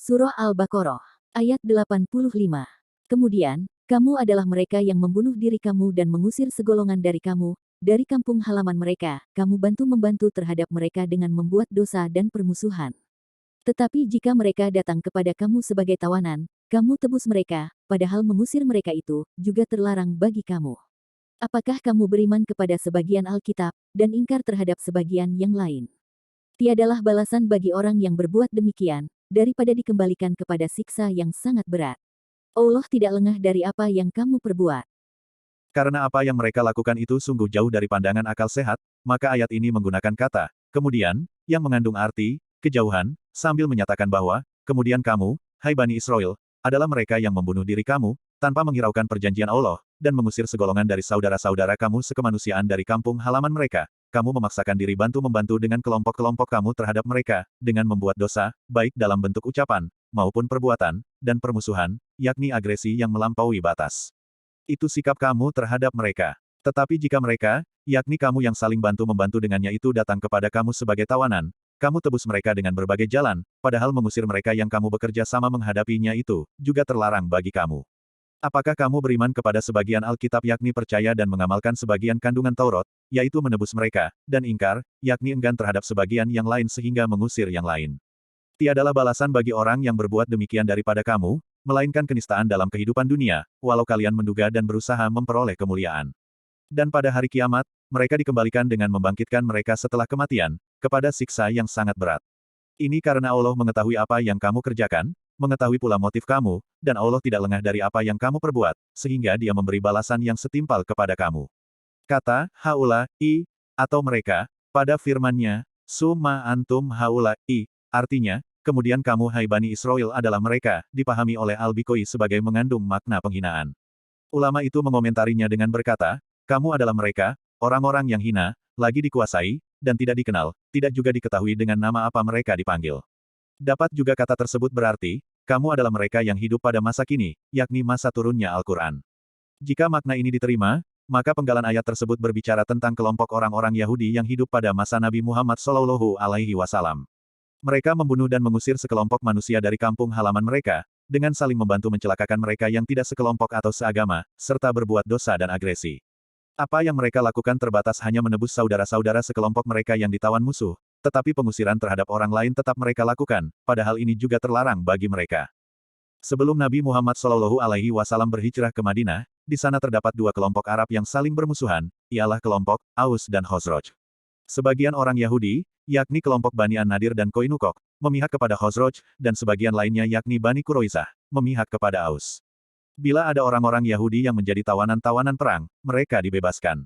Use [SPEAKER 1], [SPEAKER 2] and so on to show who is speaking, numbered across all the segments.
[SPEAKER 1] Surah Al-Baqarah, ayat 85. Kemudian, kamu adalah mereka yang membunuh diri kamu dan mengusir segolongan dari kamu, dari kampung halaman mereka, kamu bantu-membantu terhadap mereka dengan membuat dosa dan permusuhan. Tetapi jika mereka datang kepada kamu sebagai tawanan, kamu tebus mereka, padahal mengusir mereka itu juga terlarang bagi kamu. Apakah kamu beriman kepada sebagian Alkitab, dan ingkar terhadap sebagian yang lain? Tiadalah balasan bagi orang yang berbuat demikian, daripada dikembalikan kepada siksa yang sangat berat. Allah tidak lengah dari apa yang kamu perbuat.
[SPEAKER 2] Karena apa yang mereka lakukan itu sungguh jauh dari pandangan akal sehat, maka ayat ini menggunakan kata, kemudian, yang mengandung arti, kejauhan, sambil menyatakan bahwa, kemudian kamu, hai Bani Israel, adalah mereka yang membunuh diri kamu, tanpa menghiraukan perjanjian Allah, dan mengusir segolongan dari saudara-saudara kamu sekemanusiaan dari kampung halaman mereka. Kamu memaksakan diri bantu-membantu dengan kelompok-kelompok kamu terhadap mereka, dengan membuat dosa, baik dalam bentuk ucapan, maupun perbuatan, dan permusuhan, yakni agresi yang melampaui batas. Itu sikap kamu terhadap mereka. Tetapi jika mereka, yakni kamu yang saling bantu-membantu dengannya itu datang kepada kamu sebagai tawanan, kamu tebus mereka dengan berbagai jalan, padahal mengusir mereka yang kamu bekerja sama menghadapinya itu, juga terlarang bagi kamu. Apakah kamu beriman kepada sebagian Alkitab yakni percaya dan mengamalkan sebagian kandungan Taurat, yaitu menebus mereka, dan ingkar, yakni enggan terhadap sebagian yang lain sehingga mengusir yang lain? Tiadalah balasan bagi orang yang berbuat demikian daripada kamu, melainkan kenistaan dalam kehidupan dunia, walau kalian menduga dan berusaha memperoleh kemuliaan. Dan pada hari kiamat, mereka dikembalikan dengan membangkitkan mereka setelah kematian, kepada siksa yang sangat berat. Ini karena Allah mengetahui apa yang kamu kerjakan, mengetahui pula motif kamu, dan Allah tidak lengah dari apa yang kamu perbuat, sehingga Dia memberi balasan yang setimpal kepada kamu. Kata, haula, atau mereka, pada firman-Nya, summa antum haula, artinya, kemudian kamu hai Bani Israel adalah mereka, dipahami oleh Al-Bikoi sebagai mengandung makna penghinaan. Ulama itu mengomentarinya dengan berkata, kamu adalah mereka, orang-orang yang hina, lagi dikuasai, dan tidak dikenal, tidak juga diketahui dengan nama apa mereka dipanggil. Dapat juga kata tersebut berarti, kamu adalah mereka yang hidup pada masa kini, yakni masa turunnya Al-Quran. Jika makna ini diterima, maka penggalan ayat tersebut berbicara tentang kelompok orang-orang Yahudi yang hidup pada masa Nabi Muhammad SAW. Mereka membunuh dan mengusir sekelompok manusia dari kampung halaman mereka, dengan saling membantu mencelakakan mereka yang tidak sekelompok atau seagama, serta berbuat dosa dan agresi. Apa yang mereka lakukan terbatas hanya menebus saudara-saudara sekelompok mereka yang ditawan musuh, tetapi pengusiran terhadap orang lain tetap mereka lakukan, padahal ini juga terlarang bagi mereka. Sebelum Nabi Muhammad SAW berhijrah ke Madinah, di sana terdapat dua kelompok Arab yang saling bermusuhan, ialah kelompok Aus dan Khazraj. Sebagian orang Yahudi, yakni kelompok Bani An-Nadir dan Koinukok, memihak kepada Khazraj, dan sebagian lainnya yakni Bani Quraizah, memihak kepada Aus. Bila ada orang-orang Yahudi yang menjadi tawanan-tawanan perang, mereka dibebaskan.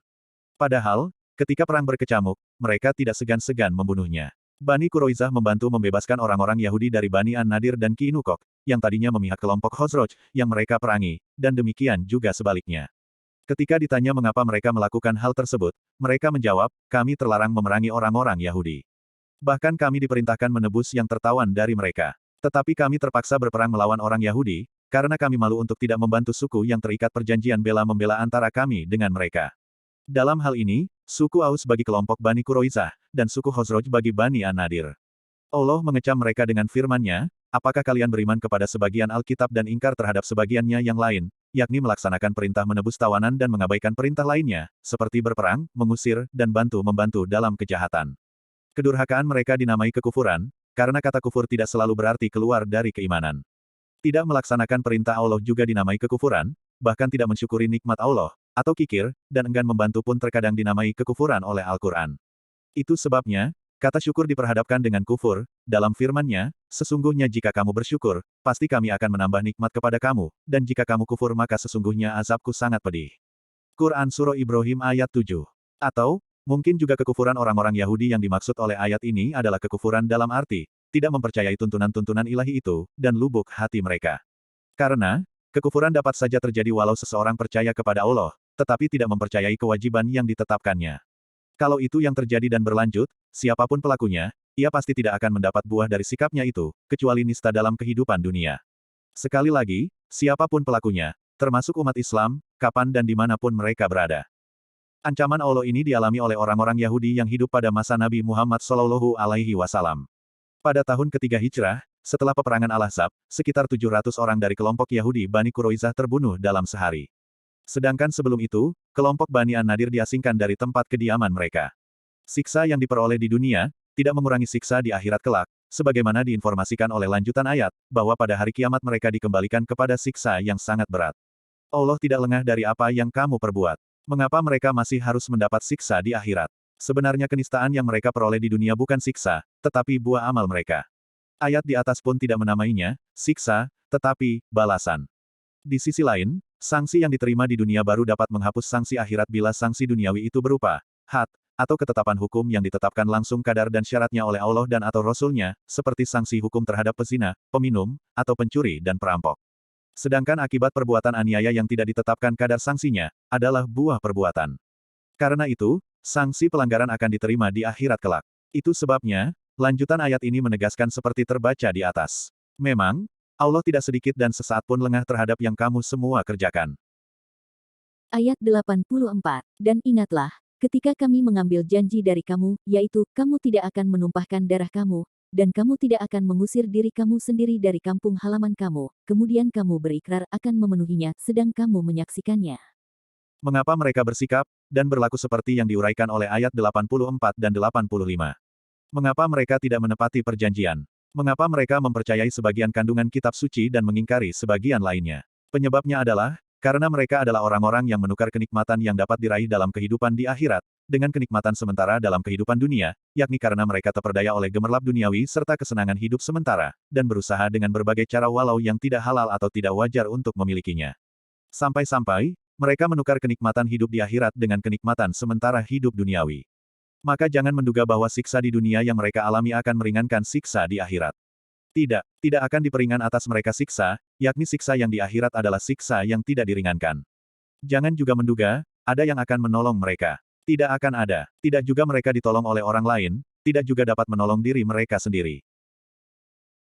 [SPEAKER 2] Padahal, ketika perang berkecamuk, mereka tidak segan-segan membunuhnya. Bani Quraizah membantu membebaskan orang-orang Yahudi dari Bani An-Nadir dan Kiinukok, yang tadinya memihak kelompok Khazraj, yang mereka perangi, dan demikian juga sebaliknya. Ketika ditanya mengapa mereka melakukan hal tersebut, mereka menjawab, kami terlarang memerangi orang-orang Yahudi. Bahkan kami diperintahkan menebus yang tertawan dari mereka. Tetapi kami terpaksa berperang melawan orang Yahudi, karena kami malu untuk tidak membantu suku yang terikat perjanjian bela-membela antara kami dengan mereka. Dalam hal ini, suku Aus bagi kelompok Bani Quraizah, dan suku Khazraj bagi Bani An-Nadir. Allah mengecam mereka dengan firman-Nya, apakah kalian beriman kepada sebagian Alkitab dan ingkar terhadap sebagiannya yang lain, yakni melaksanakan perintah menebus tawanan dan mengabaikan perintah lainnya, seperti berperang, mengusir, dan bantu-membantu dalam kejahatan. Kedurhakaan mereka dinamai kekufuran, karena kata kufur tidak selalu berarti keluar dari keimanan. Tidak melaksanakan perintah Allah juga dinamai kekufuran, bahkan tidak mensyukuri nikmat Allah, atau kikir, dan enggan membantu pun terkadang dinamai kekufuran oleh Al-Quran. Itu sebabnya, kata syukur diperhadapkan dengan kufur, dalam firman-Nya, sesungguhnya jika kamu bersyukur, pasti kami akan menambah nikmat kepada kamu, dan jika kamu kufur maka sesungguhnya azabku sangat pedih. Quran Surah Ibrahim ayat 7. Atau, mungkin juga kekufuran orang-orang Yahudi yang dimaksud oleh ayat ini adalah kekufuran dalam arti, tidak mempercayai tuntunan-tuntunan ilahi itu, dan lubuk hati mereka. Karena, kekufuran dapat saja terjadi walau seseorang percaya kepada Allah, tetapi tidak mempercayai kewajiban yang ditetapkannya. Kalau itu yang terjadi dan berlanjut, siapapun pelakunya, ia pasti tidak akan mendapat buah dari sikapnya itu, kecuali nista dalam kehidupan dunia. Sekali lagi, siapapun pelakunya, termasuk umat Islam, kapan dan dimanapun mereka berada. Ancaman Allah ini dialami oleh orang-orang Yahudi yang hidup pada masa Nabi Muhammad SAW. Pada tahun ketiga Hijrah, setelah peperangan Al-Ahzab, sekitar 700 orang dari kelompok Yahudi Bani Quraizah terbunuh dalam sehari. Sedangkan sebelum itu, kelompok Bani An-Nadir diasingkan dari tempat kediaman mereka. Siksa yang diperoleh di dunia, tidak mengurangi siksa di akhirat kelak, sebagaimana diinformasikan oleh lanjutan ayat, bahwa pada hari kiamat mereka dikembalikan kepada siksa yang sangat berat. Allah tidak lengah dari apa yang kamu perbuat. Mengapa mereka masih harus mendapat siksa di akhirat? Sebenarnya kenistaan yang mereka peroleh di dunia bukan siksa, tetapi buah amal mereka. Ayat di atas pun tidak menamainya siksa, tetapi balasan. Di sisi lain, sanksi yang diterima di dunia baru dapat menghapus sanksi akhirat bila sanksi duniawi itu berupa had, atau ketetapan hukum yang ditetapkan langsung kadar dan syaratnya oleh Allah dan atau Rasul-Nya, seperti sanksi hukum terhadap pezina, peminum, atau pencuri dan perampok. Sedangkan akibat perbuatan aniaya yang tidak ditetapkan kadar sanksinya, adalah buah perbuatan. Karena itu, sanksi pelanggaran akan diterima di akhirat kelak. Itu sebabnya, lanjutan ayat ini menegaskan seperti terbaca di atas. Memang, Allah tidak sedikit dan sesaat pun lengah terhadap yang kamu semua kerjakan.
[SPEAKER 1] Ayat 84. Dan ingatlah, ketika kami mengambil janji dari kamu, yaitu, kamu tidak akan menumpahkan darah kamu, dan kamu tidak akan mengusir diri kamu sendiri dari kampung halaman kamu, kemudian kamu berikrar akan memenuhinya, sedang kamu menyaksikannya.
[SPEAKER 2] Mengapa mereka bersikap, dan berlaku seperti yang diuraikan oleh ayat 84 dan 85? Mengapa mereka tidak menepati perjanjian? Mengapa mereka mempercayai sebagian kandungan kitab suci dan mengingkari sebagian lainnya? Penyebabnya adalah, karena mereka adalah orang-orang yang menukar kenikmatan yang dapat diraih dalam kehidupan di akhirat, dengan kenikmatan sementara dalam kehidupan dunia, yakni karena mereka terperdaya oleh gemerlap duniawi serta kesenangan hidup sementara, dan berusaha dengan berbagai cara walau yang tidak halal atau tidak wajar untuk memilikinya. Sampai-sampai, mereka menukar kenikmatan hidup di akhirat dengan kenikmatan sementara hidup duniawi. Maka jangan menduga bahwa siksa di dunia yang mereka alami akan meringankan siksa di akhirat. Tidak, tidak akan diperingan atas mereka siksa, yakni siksa yang di akhirat adalah siksa yang tidak diringankan. Jangan juga menduga, ada yang akan menolong mereka. Tidak akan ada. Tidak juga mereka ditolong oleh orang lain, tidak juga dapat menolong diri mereka sendiri.